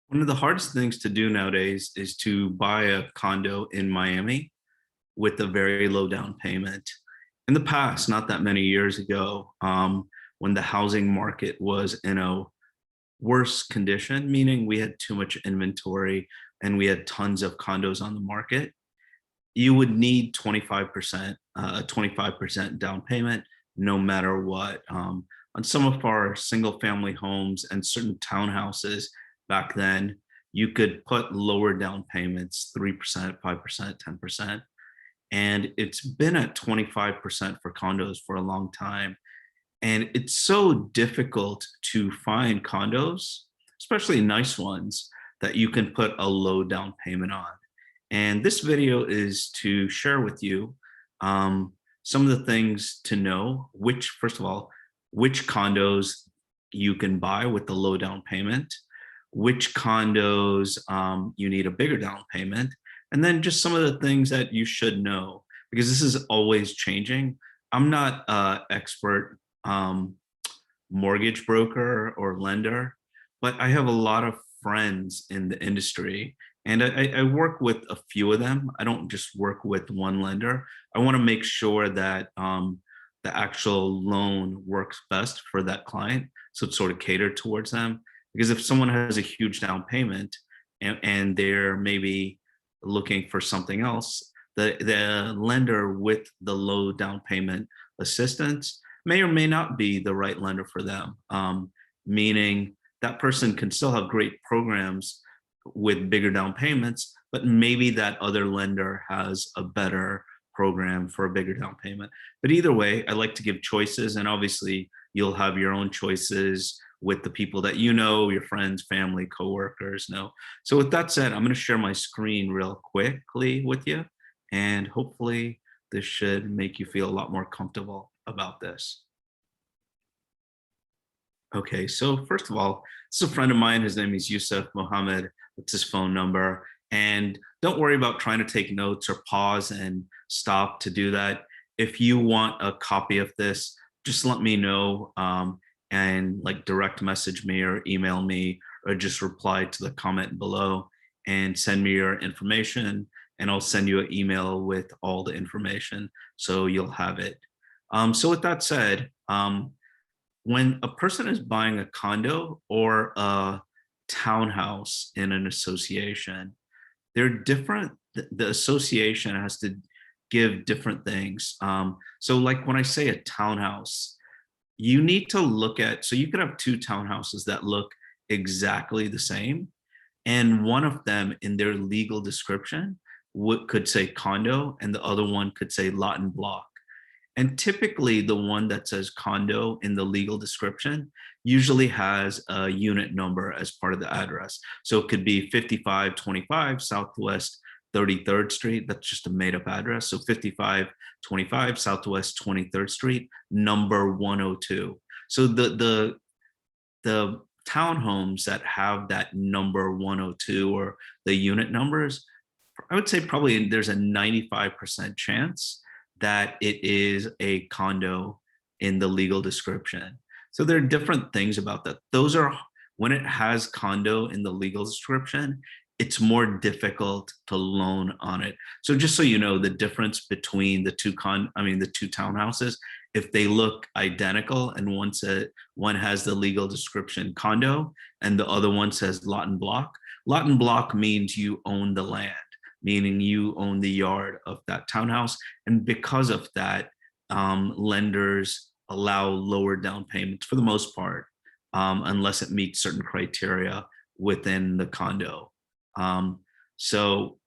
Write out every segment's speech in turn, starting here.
One of the hardest things to do nowadays is to buy a condo in Miami with a very low down payment. In the past, not that many years ago, when the housing market was in a worse condition, meaning we had too much inventory and we had tons of condos on the market, you would need 25%, a 25% down payment, no matter what. On some of our single family homes and certain townhouses back then, you could put lower down payments, 3%, 5%, 10%. And it's been at 25% for condos for a long time. And it's so difficult to find condos, especially nice ones, that you can put a low down payment on. And this video is to share with you some of the things to know, which, first of all, which condos you can buy with the low down payment, which condos you need a bigger down payment, and then just some of the things that you should know, because this is always changing. I'm not an expert mortgage broker or lender, but I have a lot of friends in the industry and I work with a few of them. I don't just work with one lender. I want to make sure that the actual loan works best for that client. So it's sort of catered towards them. Because if someone has a huge down payment and they're maybe looking for something else, the lender with the low down payment assistance may or may not be the right lender for them. Meaning that person can still have great programs with bigger down payments, but maybe that other lender has a better program for a bigger down payment. But either way, I like to give choices, and obviously you'll have your own choices with the people that you know, your friends, family, coworkers know. So with that said, I'm going to share my screen real quickly with you, and hopefully this should make you feel a lot more comfortable about this. Okay, so first of all, this is a friend of mine. His name is Yusuf Mohammed. That's his phone number. And don't worry about trying to take notes or pause and stop to do that. If you want a copy of this, just let me know and like direct message me or email me or just reply to the comment below and send me your information, and I'll send you an email with all the information so you'll have it. So with that said, when a person is buying a condo or a townhouse in an association, they're different. The association has to give different things. So like when I say a townhouse, you need to look at, so you could have two townhouses that look exactly the same, and one of them in their legal description could say condo and the other one could say lot and block. And typically the one that says condo in the legal description usually has a unit number as part of the address. So it could be 5525 Southwest 33rd Street. That's just a made up address. So 5525 Southwest 23rd Street, number 102. So the townhomes that have that number 102 or the unit numbers, I would say probably there's a 95% chance that it is a condo in the legal description. So there are different things about that. Those are, when it has condo in the legal description, it's more difficult to loan on it. So just so you know, the difference between the two townhouses, if they look identical and one has the legal description condo and the other one says lot and block. Lot and block means you own the land, meaning you own the yard of that townhouse. And because of that, lenders allow lower down payments for the most part, unless it meets certain criteria within the condo. So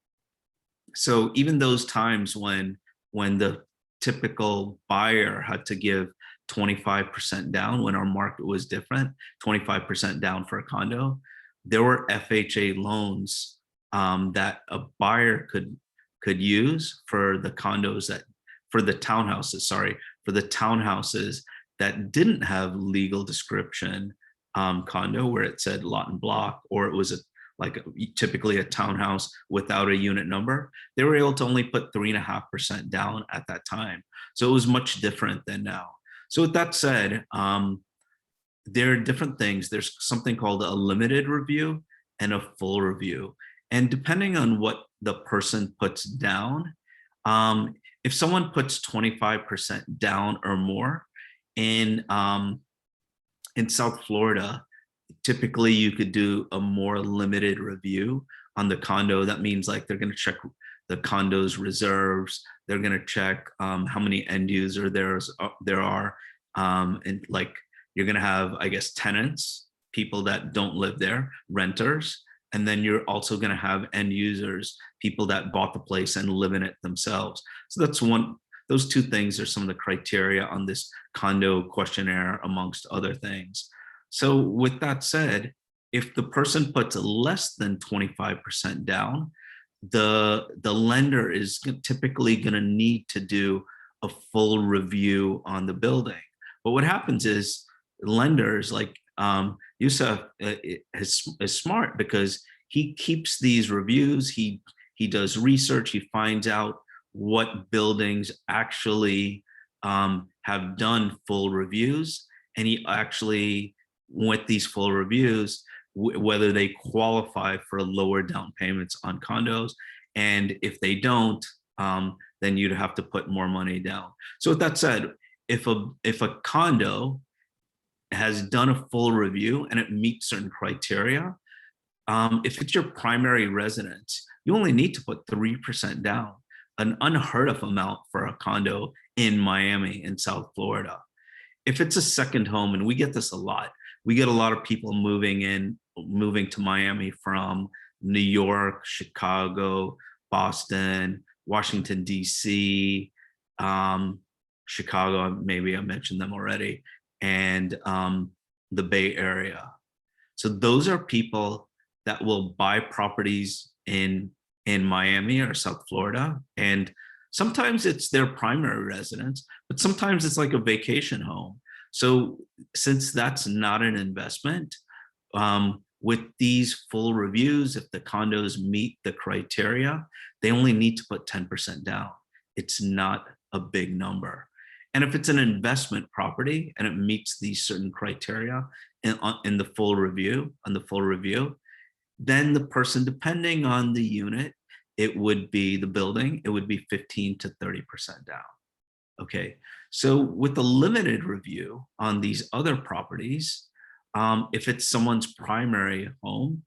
even those times when the typical buyer had to give 25% down when our market was different, 25% down for a condo, there were FHA loans that a buyer could use for the townhouses that didn't have legal description condo where it said lot and block, or it was typically a townhouse without a unit number. They were able to only put 3.5% down at that time. So it was much different than now. So with that said, there are different things. There's something called a limited review and a full review. And depending on what the person puts down, if someone puts 25% down or more in South Florida, typically you could do a more limited review on the condo. That means like they're going to check the condo's reserves. They're going to check how many end user there are. And like you're going to have, I guess, tenants, people that don't live there, renters. And then you're also going to have end users, people that bought the place and live in it themselves. So that's one, those two things are some of the criteria on this condo questionnaire, amongst other things. So with that said, if the person puts less than 25% down, the lender is typically going to need to do a full review on the building. But what happens is lenders like Yusuf is smart because he keeps these reviews. He does research. He finds out what buildings actually have done full reviews, and he actually, with these full reviews, whether they qualify for lower down payments on condos, and if they don't, then you'd have to put more money down. So with that said, if a condo has done a full review and it meets certain criteria, if it's your primary residence, you only need to put 3% down, an unheard of amount for a condo in Miami, in South Florida. If it's a second home, and we get this a lot, we get a lot of people moving to Miami from New York, Chicago, Boston, Washington, D.C., Chicago, maybe I mentioned them already, and the Bay Area. So those are people that will buy properties in Miami or South Florida. And sometimes it's their primary residence, but sometimes it's like a vacation home. So since that's not an investment, with these full reviews, if the condos meet the criteria, they only need to put 10% down. It's not a big number. And if it's an investment property and it meets these certain criteria in the full review, then the person, depending on the unit, it would be the building, it would be 15 to 30% down. Okay, so with a limited review on these other properties, if it's someone's primary home,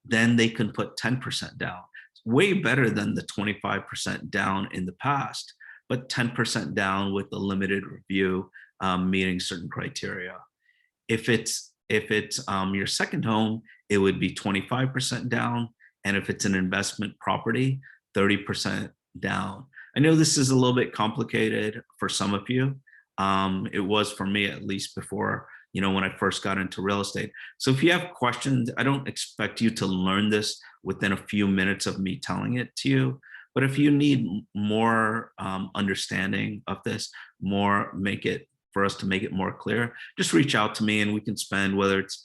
then they can put 10% down. It's way better than the 25% down in the past, but 10% down with a limited review, meeting certain criteria. If it's your second home, it would be 25% down. And if it's an investment property, 30% down. I know this is a little bit complicated for some of you. It was for me, at least before, when I first got into real estate. So if you have questions, I don't expect you to learn this within a few minutes of me telling it to you. But if you need more understanding of this, for us to make it more clear, just reach out to me and we can spend, whether it's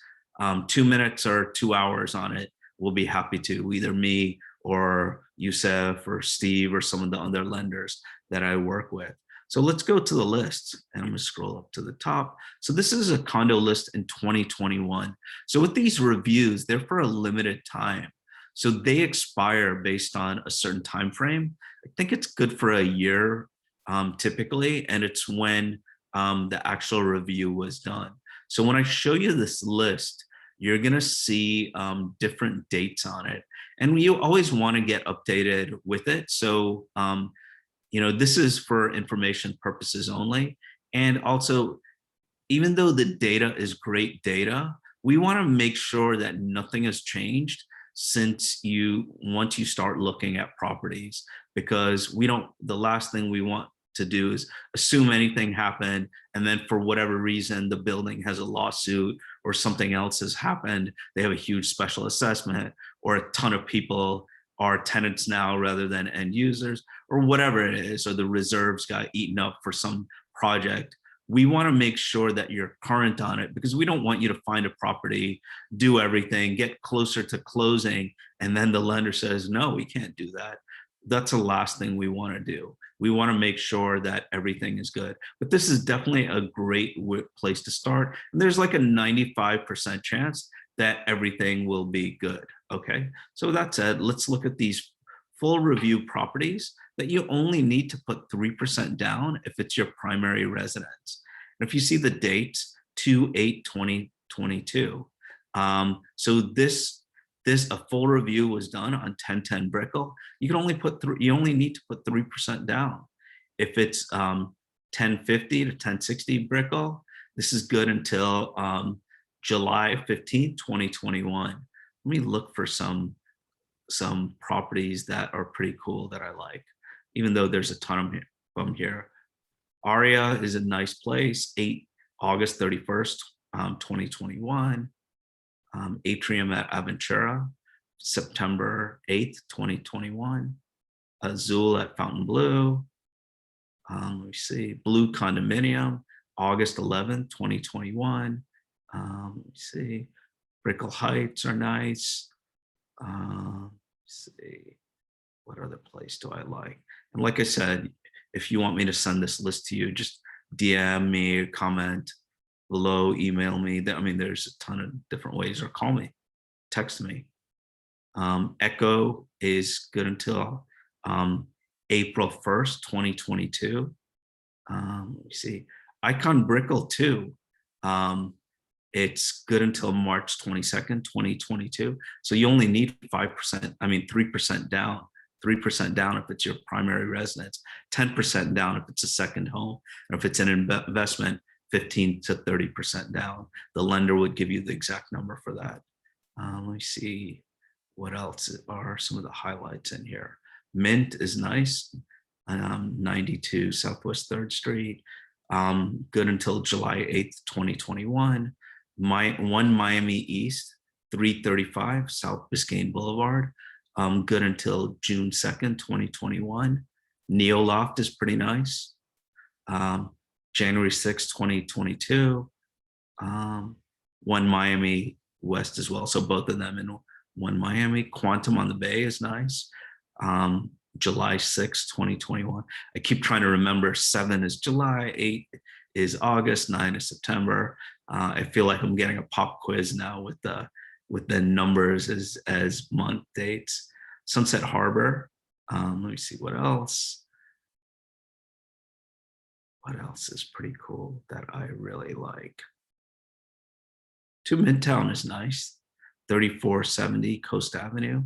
2 minutes or 2 hours on it. We'll be happy to, either me or Yusuf or Steve or some of the other lenders that I work with. So let's go to the list, and I'm going to scroll up to the top. So this is a condo list in 2021. So with these reviews, they're for a limited time. So they expire based on a certain time frame. I think it's good for a year typically, and it's when the actual review was done. So when I show you this list, you're going to see different dates on it. And you always want to get updated with it. So, this is for information purposes only. And also, even though the data is great data, we want to make sure that nothing has changed once you start looking at properties, because the last thing we want to do is assume anything happened, and then for whatever reason the building has a lawsuit or something else has happened, they have a huge special assessment, or a ton of people are tenants now rather than end users, or whatever it is, or the reserves got eaten up for some project. We want to make sure that you're current on it, because we don't want you to find a property, do everything, get closer to closing, and then the lender says, no, we can't do that. That's the last thing we want to do. We want to make sure that everything is good. But this is definitely a great place to start. And there's like a 95% chance that everything will be good. Okay, so that said, let's look at these full review properties that you only need to put 3% down if it's your primary residence. And if you see the dates, 2/8/2022. So this a full review was done on 1010 Brickell. You can only you only need to put 3% down. If it's 1050 to 1060 Brickell, this is good until July 15th, 2021. Let me look for some properties that are pretty cool that I like, even though there's a ton of them here. Aria is a nice place, August 31st, 2021. Atrium at Aventura, September 8th, 2021. Azul at Fontainebleau. Let me see, Blue Condominium, August 11th, 2021. Let me see, Brickell Heights are nice. Let's see, what other place do I like? And like I said, if you want me to send this list to you, just DM me, comment below, email me. I mean, there's a ton of different ways, or call me, text me. Echo is good until April 1st, 2022. Let me see, Icon Brickell too. It's good until March 22nd, 2022. So you only need 5%, I mean 3% down. 3% down if it's your primary residence, 10% down if it's a second home, and if it's an investment, 15 to 30% down. The lender would give you the exact number for that. Let me see what else are some of the highlights in here. Mint is nice, 92 Southwest 3rd Street, good until July 8th, 2021. One Miami East, 335 South Biscayne Boulevard, good until June 2nd, 2021. Neoloft is pretty nice. January 6th, 2022. One Miami West as well. So both of them in one Miami. Quantum on the Bay is nice. July 6th, 2021. I keep trying to remember, 7 is July, 8 is August, 9 is September. I feel like I'm getting a pop quiz now with the numbers as month dates. Sunset Harbor. Let me see what else. What else is pretty cool that I really like? 2 Midtown is nice. 3470 Coast Avenue.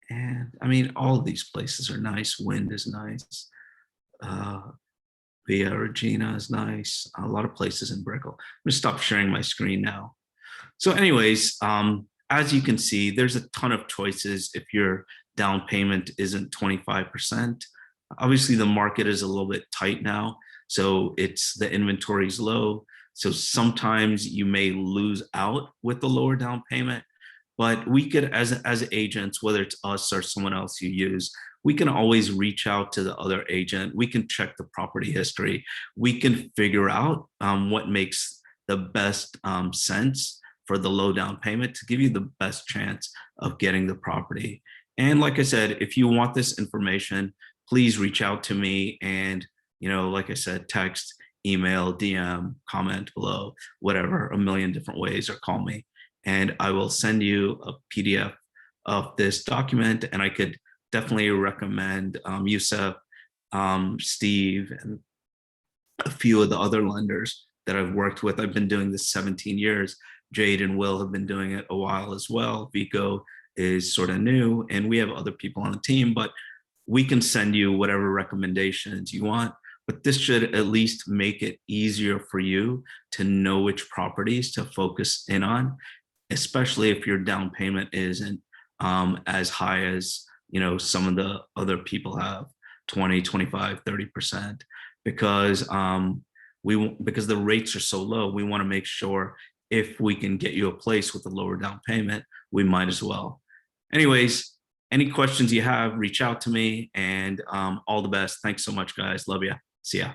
And I mean, all of these places are nice. Wind is nice. Via Regina is nice. A lot of places in Brickell. I'm gonna stop sharing my screen now. So anyways, as you can see, there's a ton of choices if your down payment isn't 25%. Obviously, the market is a little bit tight now, so the inventory is low. So sometimes you may lose out with the lower down payment, but we could, as agents, whether it's us or someone else you use, we can always reach out to the other agent. We can check the property history. We can figure out what makes the best sense for the low down payment to give you the best chance of getting the property. And like I said, if you want this information, please reach out to me. And, like I said, text, email, DM, comment below, whatever, a million different ways, or call me. And I will send you a PDF of this document. And I could definitely recommend Yusuf, Steve, and a few of the other lenders that I've worked with. I've been doing this 17 years. Jade and Will have been doing it a while as well. Vico is sort of new, and we have other people on the team, but we can send you whatever recommendations you want. But this should at least make it easier for you to know which properties to focus in on, especially if your down payment isn't as high as some of the other people have, 20, 25, 30%, because because the rates are so low. We want to make sure if we can get you a place with a lower down payment, we might as well. Anyways, any questions you have, reach out to me, and all the best. Thanks so much, guys. Love you. See ya.